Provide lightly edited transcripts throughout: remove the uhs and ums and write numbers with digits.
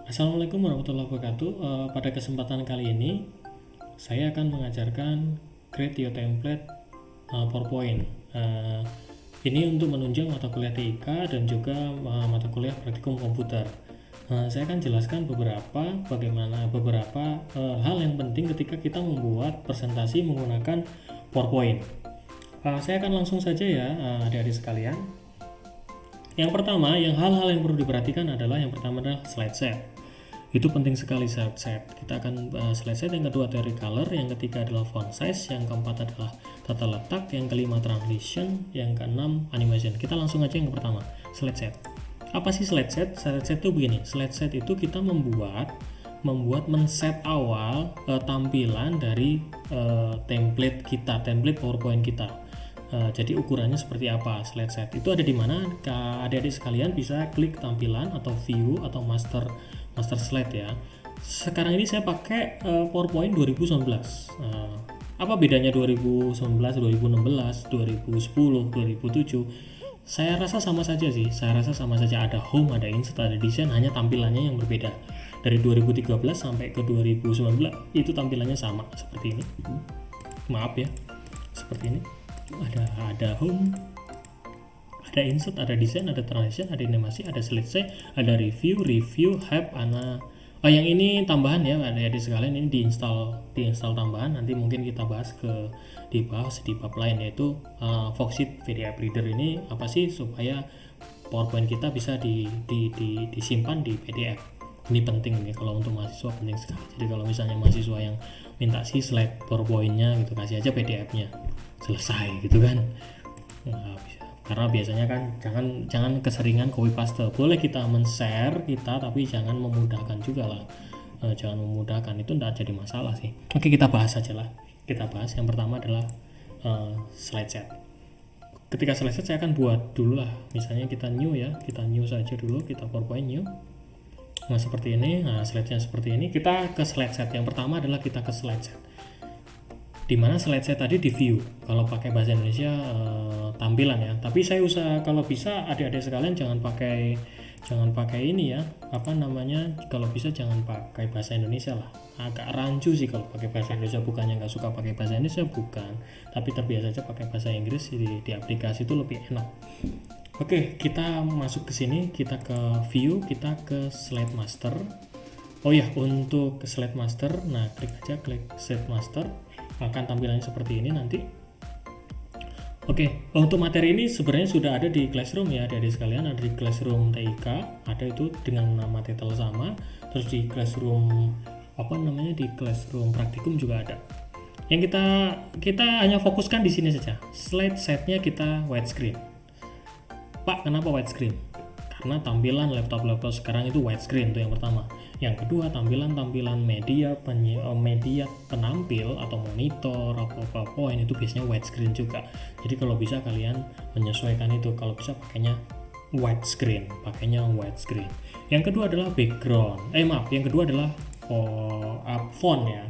Assalamualaikum warahmatullahi wabarakatuh. Pada kesempatan kali ini, saya akan mengajarkan Create Your Template PowerPoint. Ini untuk menunjang mata kuliah TIK dan juga mata kuliah praktikum komputer. Saya akan jelaskan beberapa hal yang penting ketika kita membuat presentasi menggunakan PowerPoint. Saya akan langsung saja ya, adik-adik sekalian. Yang pertama, hal-hal yang perlu diperhatikan adalah yang pertama adalah slide set. Itu penting sekali slide set. Kita akan slide set. Yang kedua teori color, yang ketiga adalah font size, yang keempat adalah tata letak, yang kelima translation, yang keenam animation. Kita langsung aja yang pertama, slide set. Apa sih slide set? Slide set itu begini. Slide set itu kita membuat men-set awal tampilan dari template PowerPoint kita. Jadi ukurannya seperti apa slide set itu ada di mana? Adik-adik sekalian bisa klik tampilan atau view atau master slide ya. Sekarang ini saya pakai PowerPoint 2019. Apa bedanya 2019, 2016, 2010, 2007? Saya rasa sama saja sih. Saya rasa sama saja, ada home, ada insert, ada desain, hanya tampilannya yang berbeda. Dari 2013 sampai ke 2019 itu tampilannya sama seperti ini. Maaf ya, seperti ini. Ada home, ada insert, ada desain, ada transition, ada animasi, ada selesai, ada review, help, yang ini tambahan ya adik-adik sekalian, ini diinstal tambahan, nanti mungkin kita bahas di bab lain, yaitu Foxit PDF Reader. Ini apa sih supaya PowerPoint kita bisa disimpan di PDF. Ini penting nih kalau untuk mahasiswa, penting sekali. Jadi kalau misalnya mahasiswa yang minta sih slide PowerPoint-nya gitu, kasih aja PDF-nya, selesai gitu kan. Karena biasanya kan jangan keseringan copy paste. Boleh kita men-share kita, tapi jangan memudahkan juga lah. Jangan memudahkan, itu tidak jadi masalah sih. Oke, kita bahas aja lah. Kita bahas yang pertama adalah slide set. Ketika slide set saya akan buat dulu lah. Misalnya kita new saja dulu, kita PowerPoint new. Nah seperti ini, slide-nya seperti ini. Kita ke slide set. Yang pertama adalah kita ke slide set. Dimana slide set tadi di view, kalau pakai bahasa Indonesia tampilan ya. Tapi saya kalau bisa adik-adik sekalian jangan pakai ini ya, kalau bisa jangan pakai bahasa Indonesia lah. Agak rancu sih kalau pakai bahasa Indonesia, bukannya nggak suka pakai bahasa Indonesia, bukan, tapi terbiasa aja pakai bahasa Inggris di aplikasi itu lebih enak. Oke, kita masuk ke sini, kita ke view, kita ke slide master. Oh ya, untuk slide master, klik slide master, akan tampilannya seperti ini nanti. Oke, untuk materi ini sebenarnya sudah ada di Classroom ya, adik-adik sekalian, ada di Classroom TIK, ada itu dengan nama title sama, terus di Classroom di Classroom praktikum juga ada. Yang kita hanya fokuskan di sini saja. Slide setnya kita widescreen. Pak, kenapa widescreen? Karena tampilan laptop sekarang itu widescreen, itu yang pertama. Yang kedua, tampilan media penampil atau monitor atau PowerPoint itu biasanya widescreen juga. Jadi kalau bisa kalian menyesuaikan itu, kalau bisa pakainya widescreen. Yang kedua adalah yang kedua adalah font ya.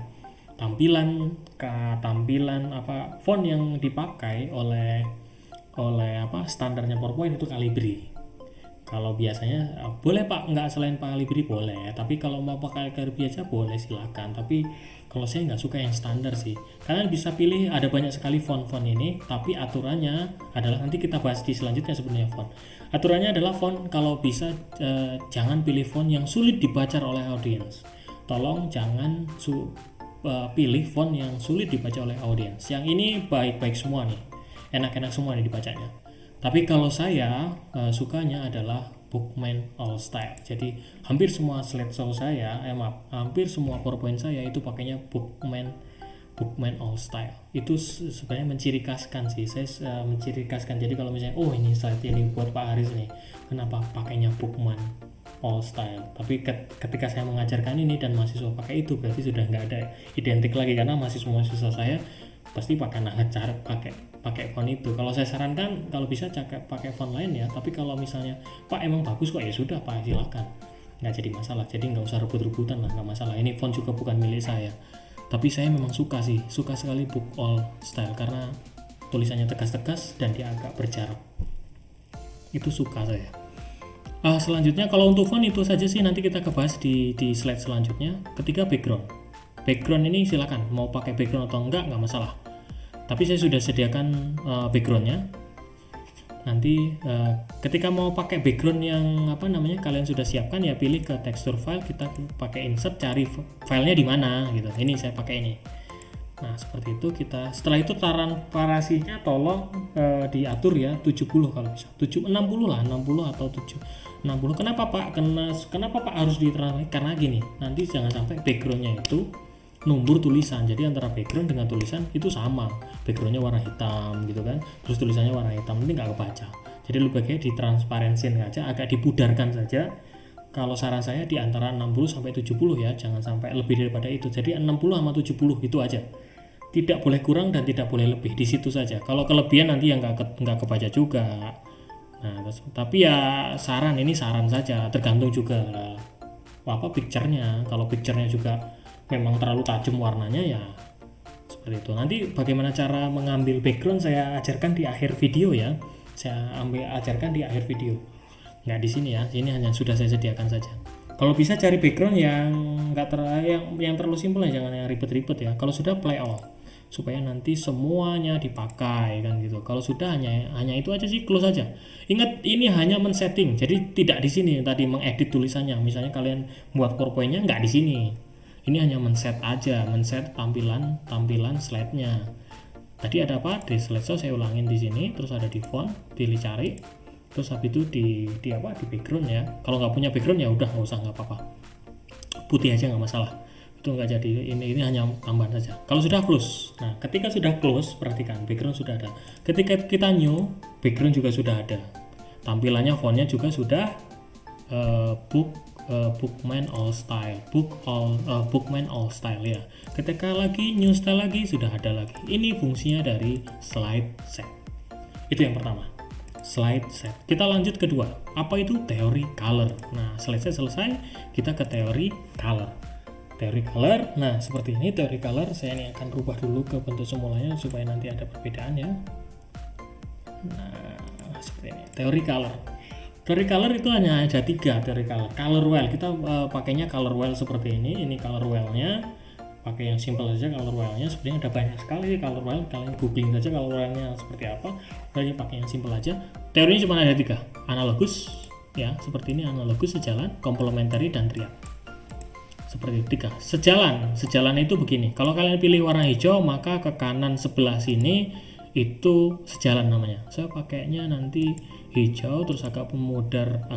Font yang dipakai oleh standarnya PowerPoint itu Calibri. Kalau biasanya boleh Pak, nggak selain Calibri boleh, tapi kalau mau pakai Calibri aja boleh, silakan. Tapi kalau saya nggak suka yang standar sih. Kalian bisa pilih, ada banyak sekali font-font ini, tapi aturannya adalah, nanti kita bahas di selanjutnya sebenarnya font. Aturannya adalah font kalau bisa jangan pilih font yang sulit dibaca oleh audiens. Tolong jangan pilih font yang sulit dibaca oleh audiens. Yang ini baik-baik semua nih, enak-enak semua nih dibacanya. Tapi kalau saya sukanya adalah Bookman All Style. Jadi hampir semua slideshow hampir semua PowerPoint saya itu pakainya Bookman All Style. Itu sebenarnya menciri khaskan sih. Saya menciri khaskan. Jadi kalau misalnya ini slide ini buat Pak Haris nih, kenapa pakainya Bookman All Style? Tapi ketika saya mengajarkan ini dan mahasiswa pakai itu, berarti sudah nggak ada identik lagi, karena mahasiswa saya pasti pakai font itu. Kalau saya sarankan kalau bisa pakai font lain ya, tapi kalau misalnya Pak emang bagus kok, ya sudah Pak, silakan, nggak jadi masalah. Jadi nggak usah rebut-rebutan lah, nggak masalah. Ini font juga bukan milik saya, tapi saya memang suka sekali Book All Style karena tulisannya tegas-tegas dan dia agak berjarak, itu suka saya. Selanjutnya kalau untuk font itu saja sih, nanti kita bahas di slide selanjutnya. Ketiga, background ini silakan mau pakai background atau nggak masalah, tapi saya sudah sediakan backgroundnya. Nanti ketika mau pakai background yang kalian sudah siapkan, ya pilih ke texture file, kita pakai insert, cari filenya di mana gitu. Ini saya pakai ini. Nah seperti itu. Kita setelah itu transparansinya tolong diatur ya 70 kalau bisa, 60 lah, 60 atau 60. Kenapa Pak harus ditransparansi? Karena gini, nanti jangan sampai backgroundnya itu numbur tulisan, jadi antara background dengan tulisan itu sama, backgroundnya warna hitam gitu kan, terus tulisannya warna hitam, nanti nggak kebaca. Jadi lebih baik ditransparansin aja, agak dipudarkan saja. Kalau saran saya di antara 60 sampai 70 ya, jangan sampai lebih daripada itu. Jadi 60 sama 70 itu aja, tidak boleh kurang dan tidak boleh lebih, di situ saja. Kalau kelebihan nanti yang nggak kebaca juga. Nah tapi ya ini saran saja, tergantung juga picture-nya. Kalau picture-nya juga memang terlalu tajam warnanya, ya seperti itu. Nanti bagaimana cara mengambil background saya ajarkan di akhir video ya. Ajarkan di akhir video, nggak di sini ya. Ini hanya sudah saya sediakan saja. Kalau bisa cari background yang yang terlalu simpel ya, jangan yang ribet-ribet ya. Kalau sudah play all, supaya nanti semuanya dipakai kan gitu. Kalau sudah hanya itu aja sih, close aja. Ingat, ini hanya men-setting, jadi tidak di sini tadi mengedit tulisannya. Misalnya kalian buat PowerPoint-nya nggak di sini. Ini hanya men-set aja, men-set tampilan slide-nya. Tadi ada apa? Di slideshow saya ulangin di sini, terus ada di font, pilih cari, terus habis itu di background ya. Kalau nggak punya background ya udah nggak usah, nggak apa-apa. Putih aja nggak masalah. Itu nggak jadi, ini hanya tambahan saja. Kalau sudah close, nah ketika sudah close, perhatikan background sudah ada. Ketika kita new, background juga sudah ada. Tampilannya, fontnya juga sudah Bookman all style, Bookman all style ya. Ketika lagi new style lagi, sudah ada lagi. Ini fungsinya dari slide set. Itu yang pertama, slide set. Kita lanjut kedua, apa itu teori color. Nah slide set selesai, kita ke teori color. Nah seperti ini teori color. Saya ini akan rubah dulu ke bentuk semulanya supaya nanti ada perbedaan ya. Nah seperti ini teori color. Teori color itu hanya ada 3 teori color. Color wheel, kita pakainya color wheel seperti ini. Ini color wheel-nya, pakai yang simple saja color wheel-nya. Sebenarnya ada banyak sekali color wheel, kalian googling saja color wheel-nya seperti apa. Kalian pakai yang simple aja. Teorinya cuma ada 3, analogus ya, seperti ini, analogus, sejalan, komplementari, dan triad. Seperti itu 3. Sejalan itu begini. Kalau kalian pilih warna hijau, maka ke kanan sebelah sini itu sejalan namanya. Saya pakainya nanti hijau, terus agak mudar,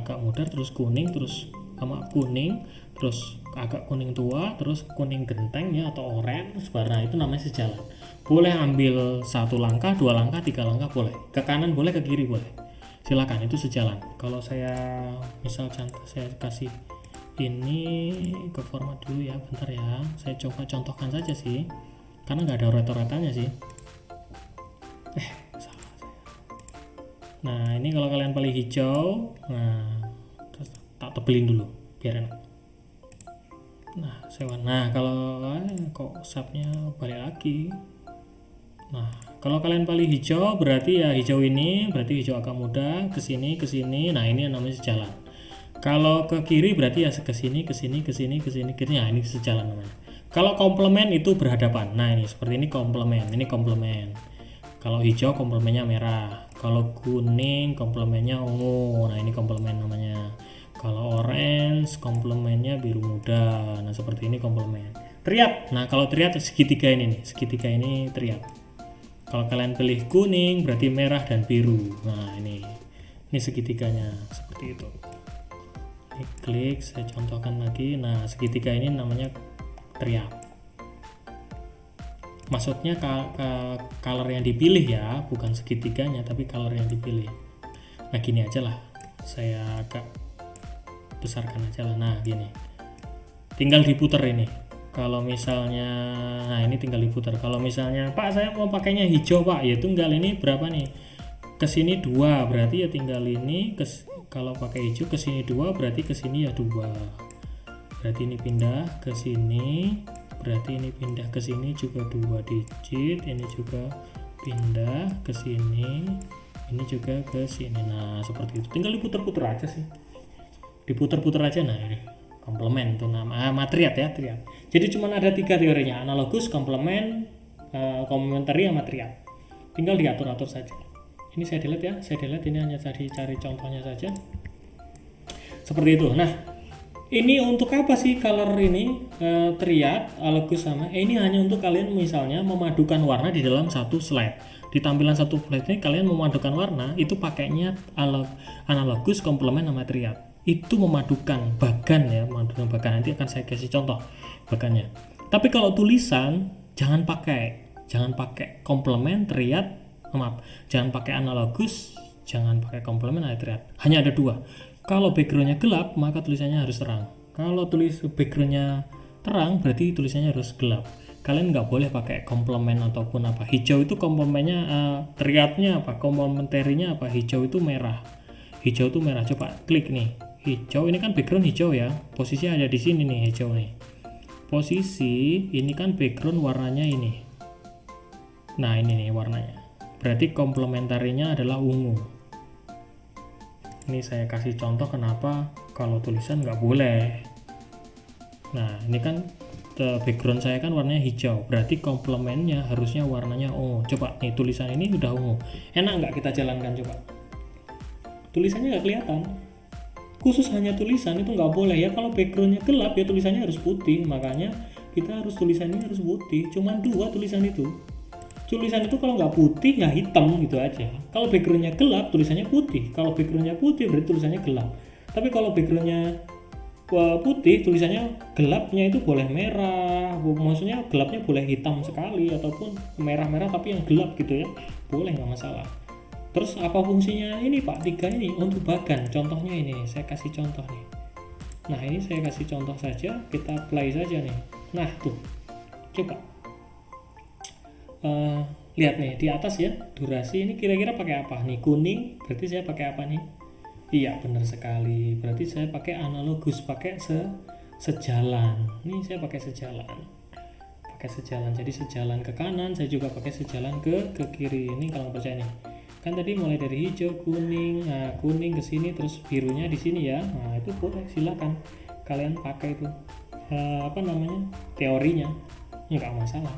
terus kuning, terus sama kuning, terus agak kuning tua, terus kuning genteng ya, atau orange warna, itu namanya sejalan. Boleh ambil 1 langkah, 2 langkah, 3 langkah boleh. Ke kanan boleh, ke kiri boleh. Silakan, itu sejalan. Kalau saya misal contoh, saya kasih ini ke format dulu ya, bentar ya. Saya coba contohkan saja sih, karena nggak ada rata-ratanya sih. Salah saya. Nah ini kalau kalian pilih hijau, nah terus tak tebelin dulu biar enak. Nah kalau kok subnya balik lagi. Nah kalau kalian pilih hijau, berarti ya hijau ini berarti hijau agak muda, kesini. Nah ini namanya sejalan. Kalau ke kiri berarti ya kesini. Nah ini sejalan namanya. Kalau komplement itu berhadapan. Nah ini seperti ini komplement, ini komplement. Kalau hijau komplemennya merah, kalau kuning komplemennya ungu. Nah ini komplement namanya. Kalau orange komplemennya biru muda. Nah seperti ini komplement. Triad. Nah kalau triad segitiga ini nih, segitiga ini triad. Kalau kalian pilih kuning berarti merah dan biru. Nah ini segitiganya seperti itu. Ini klik, saya contohkan lagi. Nah segitiga ini namanya triad. Maksudnya color yang dipilih ya, bukan segitiganya, tapi color yang dipilih. Nah gini aja lah, saya agak besarkan aja lah. Nah gini, tinggal diputer ini. Kalau misalnya, nah ini tinggal diputer. Kalau misalnya Pak saya mau pakainya hijau Pak, ya tinggal ini berapa nih, kesini 2, berarti ya tinggal ini. Kalau pakai hijau kesini 2, berarti kesini ya 2. Berarti ini pindah ke sini, berarti ini pindah ke sini juga 2 digit, ini juga pindah ke sini, ini juga ke sini. Nah seperti itu, tinggal diputer-puter aja sih. diputer-puter aja. Nah ini komplement itu nama triad ya, triad. Jadi cuma ada 3 teorinya, analogus, komplement, komplementari sama triad. Tinggal diatur-atur saja. Ini saya delete ya, saya delete, ini hanya tadi cari contohnya saja. Seperti itu. Nah, ini untuk apa sih color ini, triad, analogus sama ini hanya untuk kalian misalnya memadukan warna di dalam satu slide. Di tampilan satu slide ini kalian memadukan warna, itu pakainya analogus, komplement sama triad. Itu memadukan bagan ya, memadukan bagan. Nanti akan saya kasih contoh bagannya. Tapi kalau tulisan jangan pakai komplement, triad, maaf, jangan pakai analogus, jangan pakai komplement atau triad. Hanya ada 2. Kalau backgroundnya gelap maka tulisannya harus terang. Kalau backgroundnya terang berarti tulisannya harus gelap. Kalian nggak boleh pakai komplement ataupun apa. Hijau itu komplementnya, triadnya apa, komplementarinya apa, hijau itu merah. Hijau itu merah. Coba klik nih. Hijau ini kan background hijau ya. Posisi ada di sini nih hijau nih. Posisi ini kan background warnanya ini. Nah ini nih warnanya. Berarti komplementarinya adalah ungu. Ini saya kasih contoh kenapa kalau tulisan nggak boleh. Nah ini kan background saya kan warnanya hijau, berarti komplementnya harusnya warnanya ungu. Coba nih tulisan ini udah ungu, enak nggak kita jalankan? Coba tulisannya nggak kelihatan. Khusus hanya tulisan itu nggak boleh ya. Kalau backgroundnya gelap ya tulisannya harus putih. Makanya kita harus tulisannya harus putih. Cuman 2 tulisan itu. Tulisan itu kalau nggak putih ya hitam gitu aja. Kalau backgroundnya gelap tulisannya putih. Kalau backgroundnya putih berarti tulisannya gelap. Tapi kalau backgroundnya putih tulisannya gelapnya itu boleh merah. Maksudnya gelapnya boleh hitam sekali ataupun merah-merah tapi yang gelap gitu ya. Boleh, nggak masalah. Terus apa fungsinya ini Pak? 3 ini untuk bagan. Contohnya ini saya kasih contoh nih. Nah ini saya kasih contoh saja. Kita play saja nih. Nah tuh coba. Lihat nih di atas ya, durasi ini kira-kira pakai apa nih? Kuning, berarti saya pakai apa nih? Iya benar sekali, berarti saya pakai analogus, pakai sejalan. Nih saya pakai sejalan, jadi sejalan ke kanan, saya juga pakai sejalan ke kiri. Ini kalau percaya nih, kan tadi mulai dari hijau, kuning, nah kuning ke sini, terus birunya di sini ya. Nah itu boleh, silakan kalian pakai itu teorinya, nggak masalah.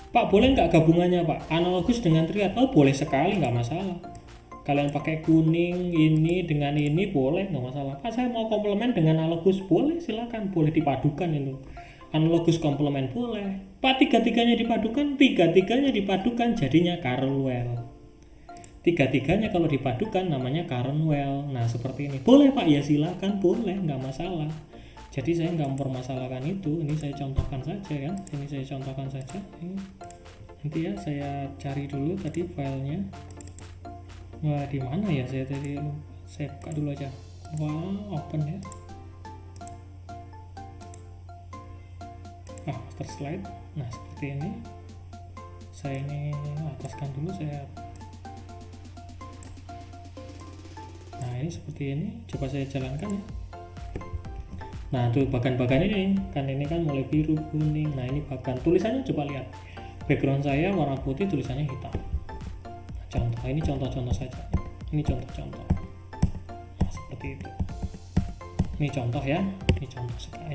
Pak boleh nggak gabungannya Pak, analogus dengan triad? Oh boleh sekali, nggak masalah. Kalian pakai kuning ini dengan ini boleh, nggak masalah. Pak saya mau komplement dengan analogus, boleh, silakan, boleh dipadukan itu. Analogus komplement boleh. Pak tiga-tiganya dipadukan jadinya Carlwell. Tiga-tiganya kalau dipadukan namanya Carlwell. Nah seperti ini boleh Pak, ya silakan, boleh, nggak masalah. Jadi saya nggak mempermasalahkan itu. Ini saya contohkan saja ya. Nanti ya saya cari dulu tadi filenya. Wah di mana ya saya tadi? Saya buka dulu aja. Wah open ya. Master slide. Nah seperti ini. Saya ini ataskan dulu saya. Nah ini seperti ini. Coba saya jalankan ya. Nah tuh bagan-bagan ini kan mulai biru, kuning. Nah ini bagan, tulisannya coba lihat, background saya warna putih, tulisannya hitam. Contoh, ini contoh-contoh saja, ini contoh-contoh. Nah seperti itu. Ini contoh ya,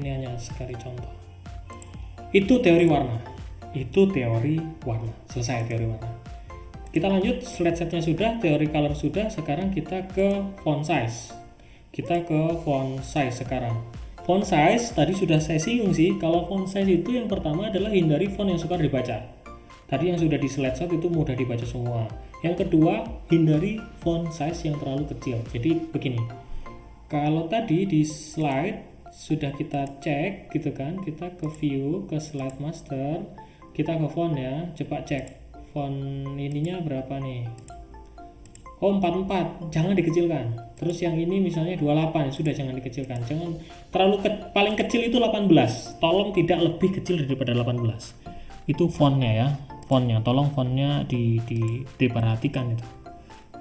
ini hanya sekali contoh. Itu teori warna, selesai teori warna. Kita lanjut, slide setnya sudah, teori color sudah. Sekarang kita ke font size. Sekarang. Font size tadi sudah saya singgung sih. Kalau font size itu yang pertama adalah hindari font yang sukar dibaca. Tadi yang sudah di slide set itu mudah dibaca semua. Yang kedua, hindari font size yang terlalu kecil. Jadi begini. Kalau tadi di slide sudah kita cek gitu kan, kita ke view, ke slide master, kita ke font ya. Coba cek font ininya berapa nih? Oh 44, jangan dikecilkan. Terus yang ini misalnya 28, sudah jangan dikecilkan. Jangan terlalu paling kecil itu 18. Tolong tidak lebih kecil daripada 18. Itu fontnya ya. Tolong fontnya diperhatikan itu.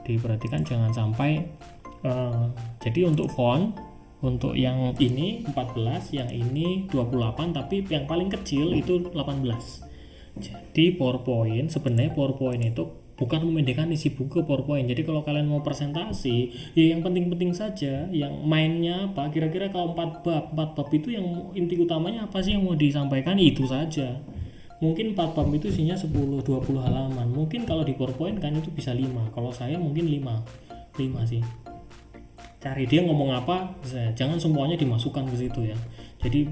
Diperhatikan jangan sampai jadi untuk font, untuk yang ini 14, yang ini 28, tapi yang paling kecil itu 18. Jadi sebenarnya PowerPoint itu bukan memendekkan isi buku ke PowerPoint. Jadi kalau kalian mau presentasi, ya yang penting-penting saja, yang mainnya apa, kira-kira kalau 4 bab itu yang inti utamanya apa sih yang mau disampaikan, itu saja. Mungkin 4 bab itu isinya 10-20 halaman. Mungkin kalau di PowerPoint kan itu bisa 5. Kalau saya mungkin 5 sih. Cari dia ngomong apa, jangan semuanya dimasukkan ke situ ya. Jadi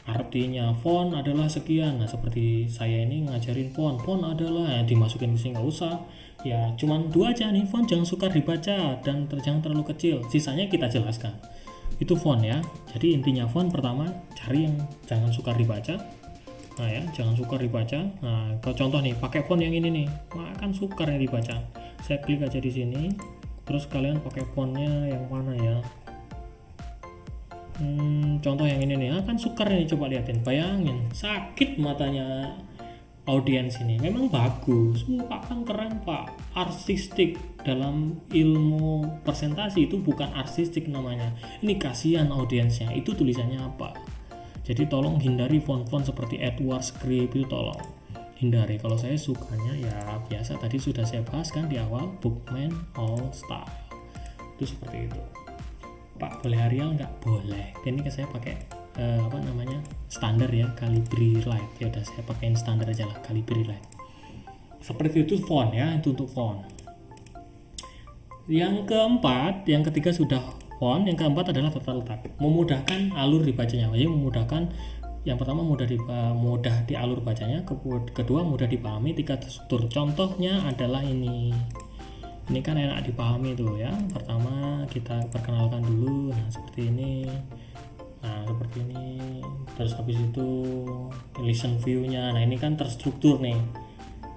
artinya font adalah sekian. Nah seperti saya ini ngajarin font adalah dimasukin ke sini, nggak usah. Ya cuman 2 aja nih, font jangan sukar dibaca dan jangan terlalu kecil. Sisanya kita jelaskan. Itu font ya. Jadi intinya font pertama cari yang jangan sukar dibaca. Nah ya, jangan sukar dibaca. Nah, kalau contoh nih, pakai font yang ini nih, kan sukar ya dibaca. Saya klik aja di sini. Terus kalian pakai fontnya yang mana ya? Contoh yang ini nih, kan sukar nih, coba liatin, bayangin, sakit matanya audiens ini. Memang bagus, Pak kan keren Pak, artistik. Dalam ilmu presentasi itu bukan artistik namanya. Ini kasihan audiensnya, itu tulisannya apa? Jadi tolong hindari font-font seperti Edward Script, itu tolong hindari. Kalau saya sukanya ya biasa, tadi sudah saya bahas kan di awal, Bookman All Style itu seperti itu. Pak boleh Arial nggak? Boleh. Ini saya pakai standar ya, Calibri Light. Ya udah saya pakein standar aja lah, Calibri Light. Seperti itu font ya, itu untuk font. Yang ketiga sudah font, yang keempat adalah tata letak, memudahkan alur dibacanya. Jadi memudahkan, yang pertama mudah di alur bacanya, kedua mudah dipahami, tiga struktur. Contohnya adalah ini kan enak dipahami tuh ya. Pertama kita perkenalkan dulu, nah seperti ini, terus habis itu listen view-nya. Nah ini kan terstruktur nih.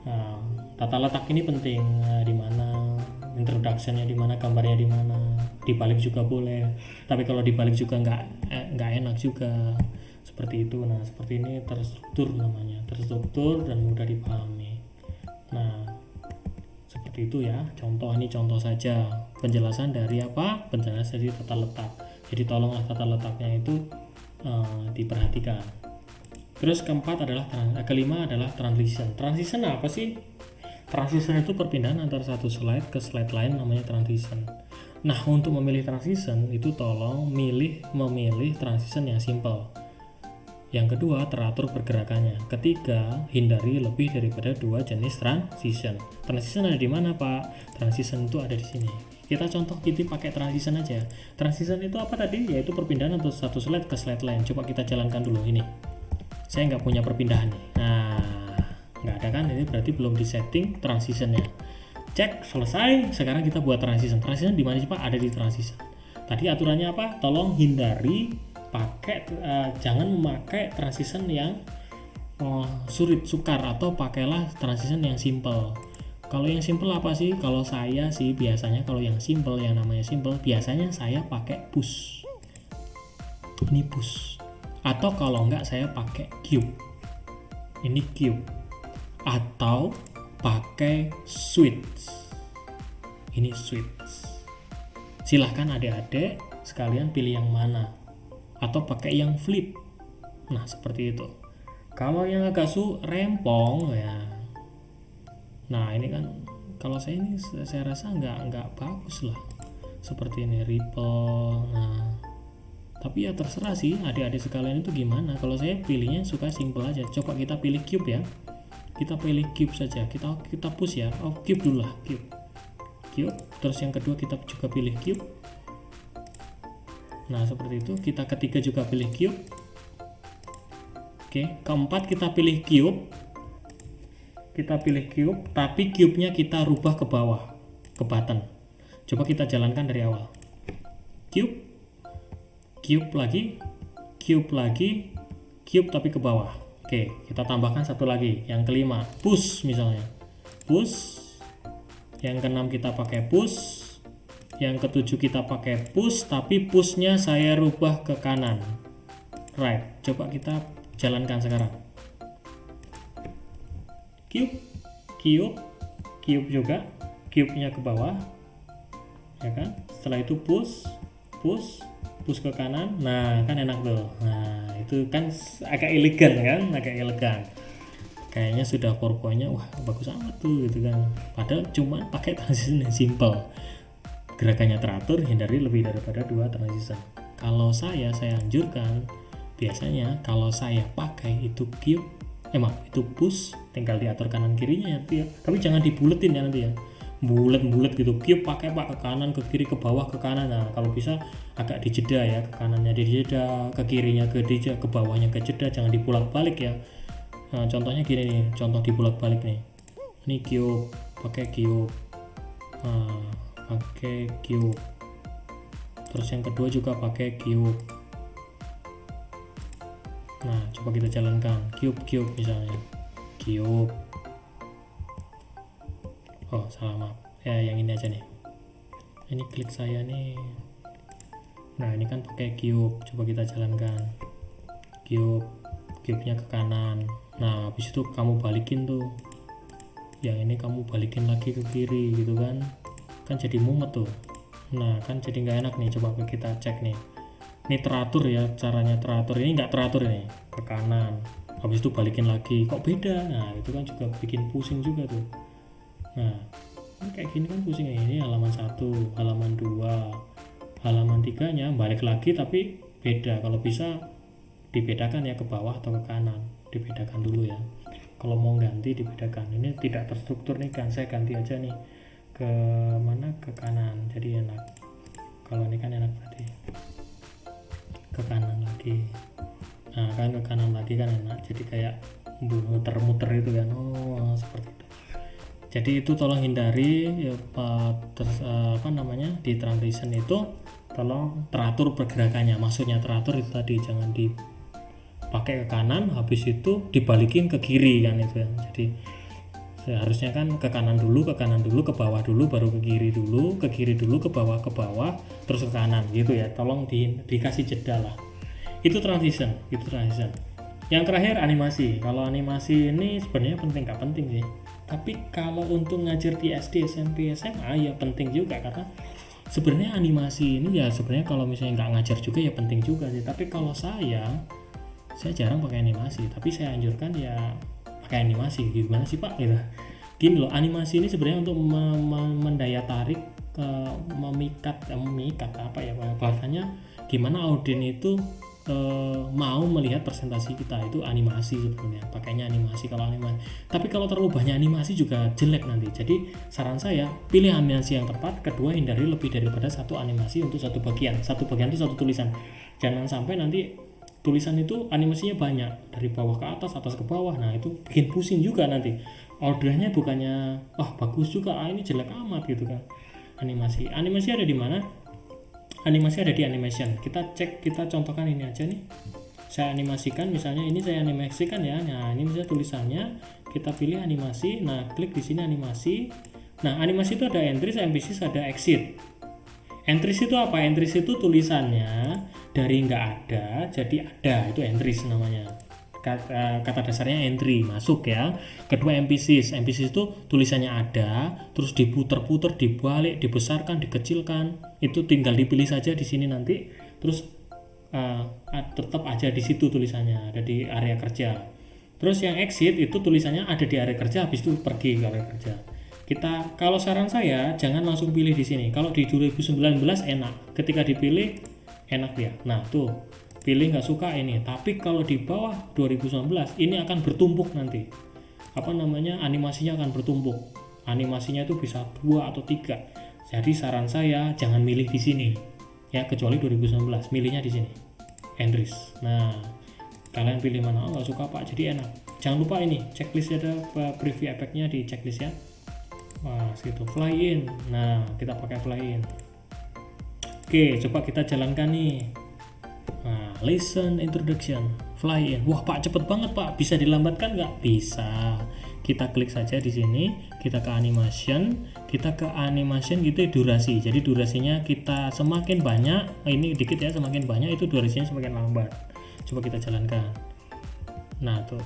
Nah tata letak ini penting, di mana introduction-nya, di mana gambarnya, di mana dibalik juga boleh, tapi kalau dibalik juga nggak enak juga, seperti itu. Nah seperti ini terstruktur namanya, terstruktur dan mudah dipahami. Nah seperti itu ya, ini contoh saja penjelasan dari penjelasan dari tata letak. Jadi tolonglah tata letaknya itu diperhatikan. Terus kelima adalah transition. Transition apa sih? Transition itu perpindahan antara satu slide ke slide lain, namanya transition. Nah untuk memilih transition itu tolong memilih transition yang simple. Yang kedua, teratur pergerakannya. Ketiga, hindari lebih daripada 2 jenis transition. Transition ada di mana Pak? Transition itu ada di sini. Kita pakai transition aja. Transition itu apa tadi? Yaitu perpindahan antara satu slide ke slide lain. Coba kita jalankan dulu ini. Saya nggak punya perpindahan nih. Nah, nggak ada kan? Ini berarti belum disetting transitionnya. Cek, selesai. Sekarang kita buat transition. Transition di mana sih Pak? Ada di transition. Tadi aturannya apa? Tolong hindari jangan memakai transition yang sukar, atau pakailah transition yang simple. Kalau yang simple apa sih? Kalau saya sih biasanya kalau yang simple, yang namanya simple, biasanya saya pakai push. Ini push. Atau kalau enggak saya pakai cube. Ini cube. Atau pakai switch. Ini switch. Silahkan adik-adik sekalian pilih yang mana. Atau pakai yang flip. Nah seperti itu. Kalau yang agak rempong ya, nah ini kan kalau saya rasa nggak bagus lah, seperti ini ripple. Nah tapi ya terserah sih adik-adik sekalian itu gimana. Kalau saya pilihnya suka simple aja. Coba kita pilih cube ya, kita pilih cube saja, kita push ya. Cube dulu lah, cube. Terus yang kedua kita juga pilih cube. Nah seperti itu. Kita ketiga juga pilih cube. Oke, keempat kita pilih cube. Tapi cube-nya kita rubah ke bawah, ke button. Coba kita jalankan dari awal. Cube lagi, cube tapi ke bawah. Oke, kita tambahkan satu lagi, yang kelima, push misalnya. Push. Yang keenam kita pakai push. Yang ketujuh kita pakai push, tapi pushnya saya rubah ke kanan, right. Coba kita jalankan sekarang. Cube juga, cube-nya ke bawah, ya kan. Setelah itu push ke kanan. Nah kan enak tuh. Nah itu kan agak elegan kan, kayaknya sudah PowerPoint-nya wah bagus amat tuh gitu kan, padahal cuma pakai transition yang simple, gerakannya teratur, hindari lebih daripada 2 transition. Kalau saya anjurkan biasanya kalau saya pakai itu cube, itu push, tinggal diatur kanan kirinya ya, tapi jangan dibuletin ya nanti ya, bulet gitu. Cube pakai pak ke kanan, ke kiri, ke bawah, ke kanan. Nah kalau bisa agak dijeda ya, ke kanannya dijeda, ke kirinya ke dijeda, ke bawahnya ke jeda, jangan dibulak balik ya. Nah contohnya gini nih, contoh dibulak balik nih, ini cube, pakai cube, pakai cube, terus yang kedua juga pakai cube. Nah coba kita jalankan cube misalnya cube, oh salah maaf ya, yang ini aja nih, ini klik saya nih. Nah ini kan pakai cube, coba kita jalankan cube-nya ke kanan. Nah habis itu kamu balikin tuh, yang ini kamu balikin lagi ke kiri gitu kan jadi mumet tuh. Nah kan jadi nggak enak nih. Coba kita cek nih, ini teratur ya, caranya teratur, ini nggak teratur nih, ke kanan habis itu balikin lagi kok beda. Nah itu kan juga bikin pusing juga tuh. Nah ini kayak gini kan pusing ya. Ini halaman 1, halaman 2, halaman 3 nya balik lagi tapi beda. Kalau bisa dibedakan ya, ke bawah atau ke kanan, dibedakan dulu ya. Kalau mau ganti dibedakan. Ini tidak terstruktur nih kan, saya ganti aja nih ke mana, ke kanan, jadi enak. Kalau ini kan enak berarti ke kanan lagi. Nah kan ke kanan lagi kan enak, jadi kayak muter-muter itu kan. Oh seperti itu. Jadi itu tolong hindari ya, di transition itu tolong teratur pergerakannya. Maksudnya teratur itu tadi, jangan dipakai ke kanan habis itu dibalikin ke kiri kan itu ya. Jadi seharusnya kan ke kanan dulu, ke bawah dulu, baru ke kiri dulu, ke bawah, terus ke kanan gitu ya. Tolong dikasih jeda lah. Itu transition. Yang terakhir animasi. Kalau animasi ini sebenarnya penting, nggak penting sih. Tapi kalau untuk ngajar di SD, SMP, SMA ya penting juga, karena sebenarnya animasi ini ya sebenarnya kalau misalnya nggak ngajar juga ya penting juga sih. Tapi kalau saya jarang pakai animasi, tapi saya anjurkan ya pakai animasi. Gimana sih Pak? Gitu. Gini loh, animasi ini sebenarnya untuk mendaya tarik, memikat apa ya bahasanya, gimana audien itu mau melihat presentasi kita, itu animasi sebenarnya, pakainya animasi kalau animasi. Tapi kalau terlalu banyak animasi juga jelek nanti. Jadi saran saya pilih animasi yang tepat. Kedua, hindari lebih daripada 1 animasi untuk satu bagian itu 1 tulisan. Jangan sampai nanti tulisan itu animasinya banyak dari bawah ke atas ke bawah. Nah itu bikin pusing juga nanti. Ordernya bukannya bagus juga, ini jelek amat gitu kan. Animasi ada di mana? Animasi ada di animation. Kita contohkan ini aja nih. Saya animasikan, misalnya ini saya animasikan ya. Nah ini misalnya tulisannya, kita pilih animasi. Nah klik di sini animasi. Nah animasi itu ada entries, MVCs, ada exit. Entries itu apa? Entries itu tulisannya dari nggak ada jadi ada, itu entries namanya. Kata dasarnya entry, masuk ya. Kedua MVCs itu tulisannya ada, terus diputer-puter, dibalik, dibesarkan, dikecilkan. Itu tinggal dipilih saja di sini nanti. Terus tetap aja di situ tulisannya, ada di area kerja. Terus yang exit itu tulisannya ada di area kerja, habis itu pergi ke area kerja. Kalau saran saya jangan langsung pilih di sini. Kalau di 2019 enak, ketika dipilih enak dia. Nah tuh pilih nggak suka ini. Tapi kalau di bawah 2019 ini akan bertumpuk nanti. Animasinya akan bertumpuk. Animasinya itu bisa 2 atau 3. Jadi saran saya jangan milih di sini. Ya kecuali 2019, milihnya di sini. Entries. Nah, kalian pilih mana? Nggak suka Pak, jadi enak. Jangan lupa ini, checklist ada preview efeknya di checklist ya. Wah, segitu. Fly in. Nah, kita pakai fly in. Oke, coba kita jalankan nih. Nah, lesson introduction, fly in. Wah Pak, cepet banget Pak, bisa dilambatkan nggak? Bisa. Kita klik saja di sini, kita ke animation, gitu durasi. Jadi durasinya kita semakin banyak, ini dikit ya, semakin banyak itu durasinya semakin lambat. Coba kita jalankan. Nah tuh,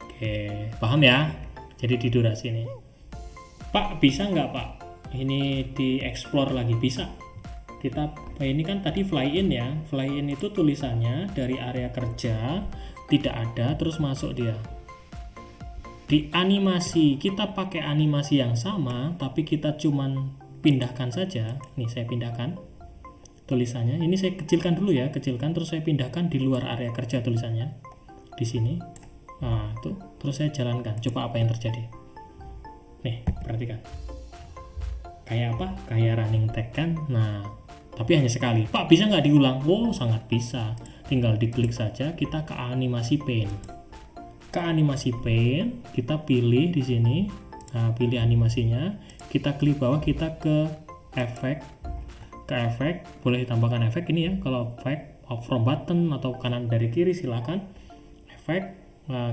oke, paham ya? Jadi di durasi ini, Pak bisa nggak Pak? Ini di explore lagi, bisa. Ini kan tadi fly in ya, fly in itu tulisannya dari area kerja tidak ada, terus masuk dia. di animasi kita pakai animasi yang sama, tapi kita cuman pindahkan saja. Nih saya pindahkan tulisannya. Ini saya kecilkan dulu ya, kecilkan terus saya pindahkan di luar area kerja tulisannya di sini. Nah, itu terus saya jalankan. Coba apa yang terjadi? Nih, perhatikan. Kayak apa? Kayak running tag kan. Nah, tapi hanya sekali. Pak, bisa nggak diulang? Oh, sangat bisa. Tinggal diklik saja, kita ke animasi pane. Ke animasi pane, kita pilih di sini. Nah, pilih animasinya. Kita klik bawah, kita ke efek. Ke efek, boleh ditambahkan efek ini ya. Kalau efek from button atau kanan dari kiri silakan. Efek,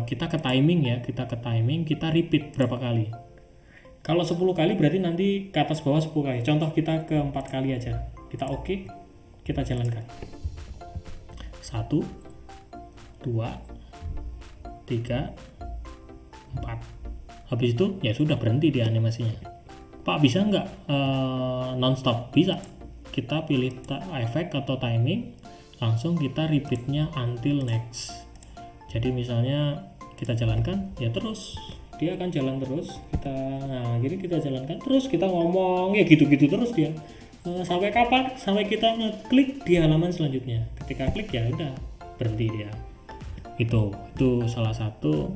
kita ke timing ya. Kita ke timing, kita repeat berapa kali. Kalau 10 kali berarti nanti ke atas bawah 10 kali. Contoh kita ke 4 kali aja. Kita oke, kita jalankan. 1, 2, 3, 4. Habis itu ya sudah, berhenti di animasinya. Pak, bisa nggak non-stop? Bisa. Kita pilih efek atau timing, langsung kita repeatnya until next. Jadi misalnya kita jalankan, ya terus dia akan jalan terus. Nah jadi kita jalankan terus, kita ngomong ya gitu-gitu terus dia. Sampai kapan? Sampai kita ngeklik di halaman selanjutnya. Ketika klik ya udah berhenti dia. Itu salah satu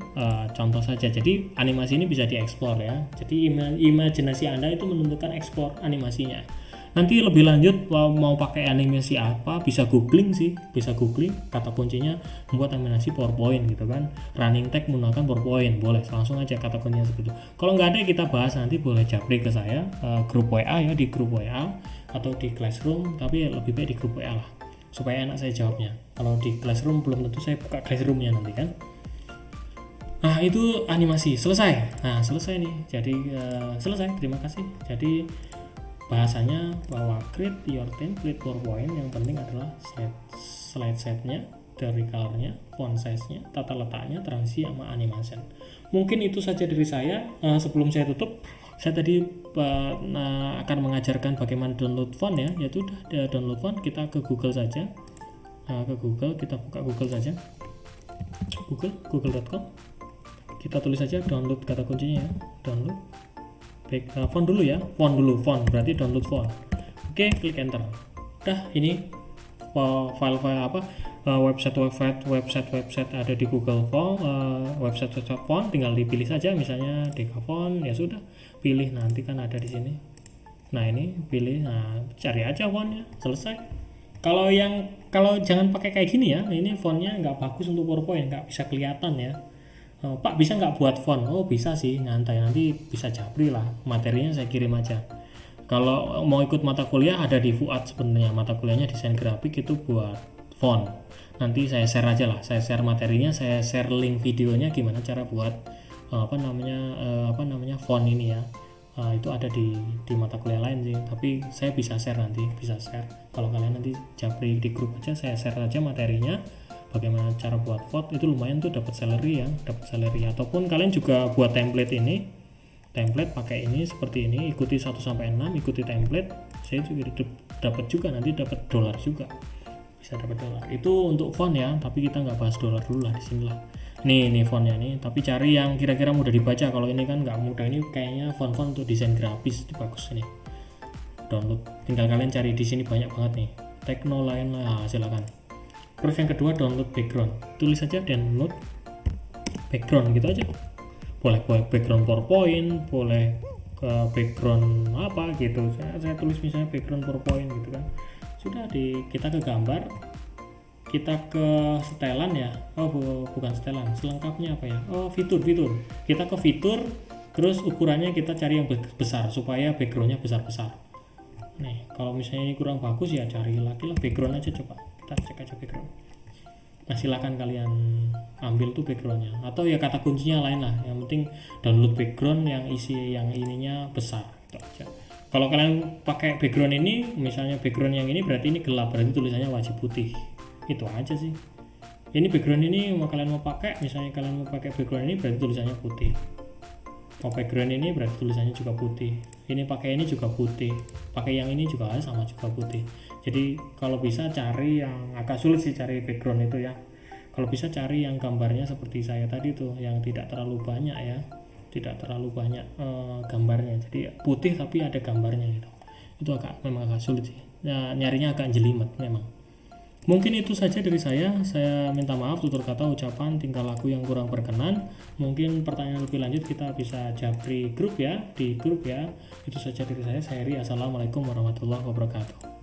contoh saja. Jadi animasi ini bisa dieksplor ya. Jadi imajinasi Anda itu menentukan ekspor animasinya. Nanti lebih lanjut mau pakai animasi apa, bisa googling sih, bisa googling kata kuncinya membuat animasi PowerPoint gitu kan, running tag menggunakan PowerPoint, boleh langsung aja kata kuncinya seperti itu. Kalau nggak ada kita bahas nanti, boleh japri ke saya grup WA ya, di grup WA atau di Classroom, tapi lebih baik di grup WA lah supaya enak saya jawabnya. Kalau di Classroom belum tentu saya buka Classroomnya nanti kan. Nah itu animasi selesai. Nah selesai nih, jadi selesai, terima kasih. Jadi bahasanya bahwa create your template PowerPoint, yang penting adalah slide setnya, dari colornya, font size-nya, tata letaknya, transisi sama animation. Mungkin itu saja dari saya. Sebelum saya tutup, saya tadi akan mengajarkan bagaimana download font ya, yaitu udah download font, kita ke Google saja. Ke Google, kita buka Google saja, google.com, kita tulis saja download kata kuncinya ya, download font dulu ya, font berarti download font. Oke, klik enter. Udah, ini file-file apa, website ada di Google Font, website font, tinggal dipilih saja, misalnya Decafont, ya sudah, pilih, nanti kan ada di sini. Nah ini pilih, nah cari aja fontnya, selesai. Kalau jangan pakai kayak gini ya, ini fontnya nggak bagus untuk PowerPoint, nggak bisa kelihatan ya. Pak, bisa nggak buat font? Oh bisa sih, nyantai, nanti bisa japri lah, materinya saya kirim aja. Kalau mau ikut mata kuliah ada di Fuad sebenarnya, mata kuliahnya desain grafik, itu buat font. Nanti saya share aja lah, saya share materinya, saya share link videonya gimana cara buat font ini ya. Itu ada di mata kuliah lain sih, tapi saya bisa share nanti, bisa share. Kalau kalian nanti japri di grup aja, saya share aja materinya. Bagaimana cara buat font, itu lumayan tuh, dapat salary ya, ataupun kalian juga buat template pakai ini seperti ini, ikuti 1 sampai 6, ikuti template, saya juga dapat juga, nanti dapat dolar juga, bisa dapat dolar. Itu untuk font ya, tapi kita nggak bahas dolar dulu lah di sini lah. Nih fontnya nih, tapi cari yang kira-kira mudah dibaca. Kalau ini kan nggak mudah, ini kayaknya font untuk desain grafis itu bagus nih. Download, tinggal kalian cari di sini, banyak banget nih. Teknoline lah, silakan. Terus yang kedua, download background, tulis saja download background gitu aja. Boleh background PowerPoint, boleh background apa gitu, saya tulis misalnya background PowerPoint gitu kan. Sudah, kita ke gambar, kita ke setelan ya, bukan setelan, selengkapnya apa ya, fitur, kita ke fitur, terus ukurannya kita cari yang besar supaya backgroundnya besar-besar. Nih kalau misalnya ini kurang bagus ya cari lagi lah background aja, coba kita cek aja background. Nah silakan kalian ambil tuh backgroundnya, atau ya kata kuncinya lain lah, yang penting download background yang isi yang ininya besar gitu aja. Kalau kalian pakai background ini, misalnya background yang ini berarti ini gelap, berarti tulisannya wajib putih, itu aja sih. Ini background ini kalian mau pakai, misalnya kalian mau pakai background ini berarti tulisannya putih, mau background ini berarti tulisannya juga putih, ini pakai ini juga putih, pakai yang ini juga sama juga putih. Jadi kalau bisa cari yang agak sulit sih cari background itu ya, Kalau bisa cari yang gambarnya seperti saya tadi tuh, yang tidak terlalu banyak ya, tidak terlalu banyak gambarnya, jadi putih tapi ada gambarnya gitu. Itu memang agak sulit sih ya, nyarinya agak jelimet memang. Mungkin itu saja dari saya minta maaf tutur kata, ucapan, tingkah laku yang kurang berkenan. Mungkin pertanyaan lebih lanjut kita bisa japri grup ya, di grup ya. Itu saja dari saya Heri. Assalamualaikum warahmatullahi wabarakatuh.